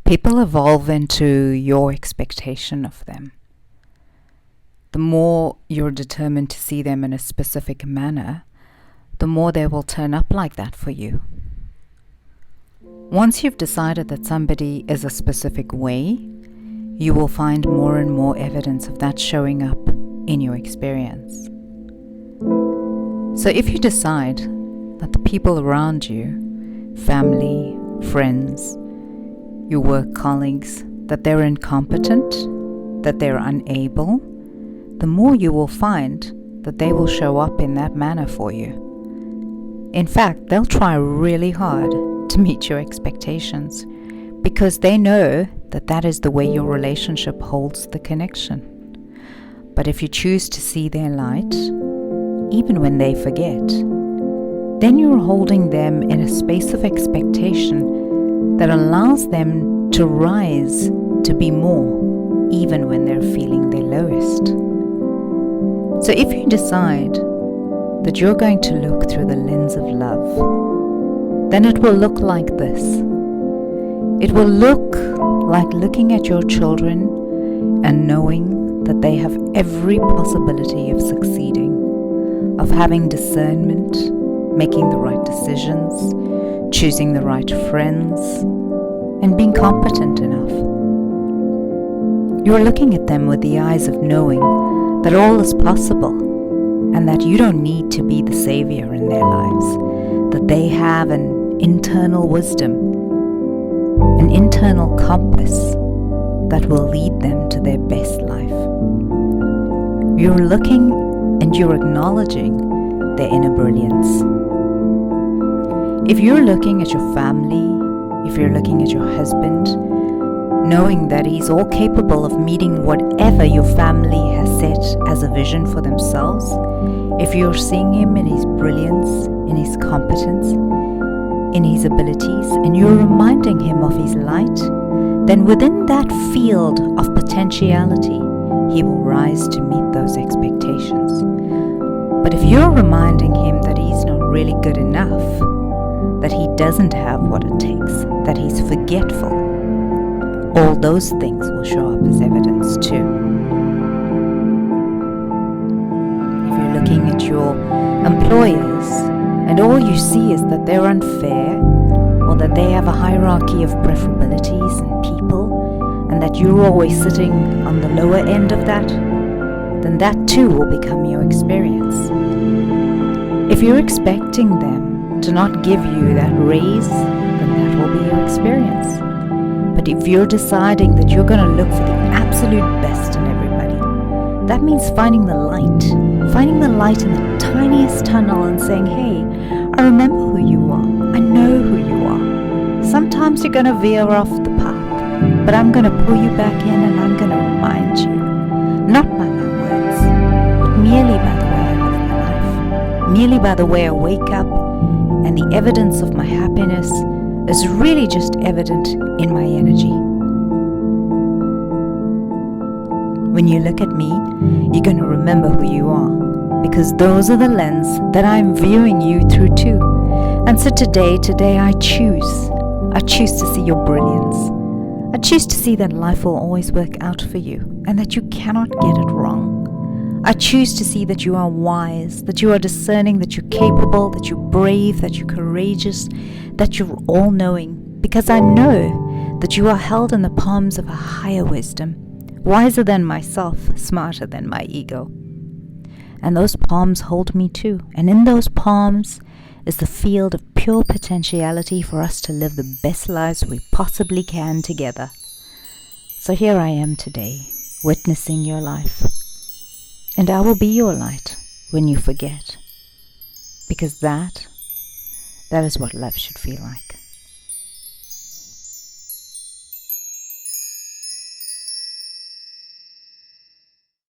People evolve into your expectation of them. The more you're determined to see them in a specific manner, the more they will turn up like that for you. Once you've decided that somebody is a specific way, you will find more and more evidence of that showing up in your experience. So if you decide that the people around you, family, friends, your work colleagues, that they're incompetent, that they're unable, the more you will find that they will show up in that manner for you. In fact, they'll try really hard to meet your expectations because they know that that is the way your relationship holds the connection. But if you choose to see their light, even when they forget, then you're holding them in a space of expectation that allows them to rise to be more, even when they're feeling their lowest. So if you decide that you're going to look through the lens of love, then it will look like this. It will look like looking at your children and knowing that they have every possibility of succeeding, of having discernment, making the right decisions, choosing the right friends, and being competent enough. You're looking at them with the eyes of knowing that all is possible and that you don't need to be the savior in their lives, that they have an internal wisdom, an internal compass that will lead them to their best life. You're looking and you're acknowledging their inner brilliance. If you're looking at your family, if you're looking at your husband, knowing that he's all capable of meeting whatever your family has set as a vision for themselves, if you're seeing him in his brilliance, in his competence, in his abilities, and you're reminding him of his light, then within that field of potentiality, he will rise to meet those expectations. But if you're reminding him that he's not really good enough, that he doesn't have what it takes, that he's forgetful, all those things will show up as evidence too. If you're looking at your employers and all you see is that they're unfair, or that they have a hierarchy of preferabilities and people, and that you're always sitting on the lower end of that, then that too will become your experience. If you're expecting them to not give you that raise, then that will be your experience. But if you're deciding that you're going to look for the absolute best in everybody, that means finding the light in the tiniest tunnel and saying, hey, I remember who you are. I know who you are. Sometimes you're going to veer off the path, but I'm going to pull you back in and I'm going to remind you, not by my words, but merely by the way I live my life, merely by the way I wake up, and the evidence of my happiness is really just evident in my energy. When you look at me, you're going to remember who you are, because those are the lens that I'm viewing you through too. And so today I choose to see your brilliance. I choose to see that life will always work out for you and that you cannot get it wrong. I choose to see that you are wise, that you are discerning, that you're capable, that you're brave, that you're courageous, that you're all-knowing, because I know that you are held in the palms of a higher wisdom, wiser than myself, smarter than my ego. And those palms hold me too, and in those palms is the field of pure potentiality for us to live the best lives we possibly can together. So here I am today, witnessing your life. And I will be your light when you forget. Because that is what love should feel like.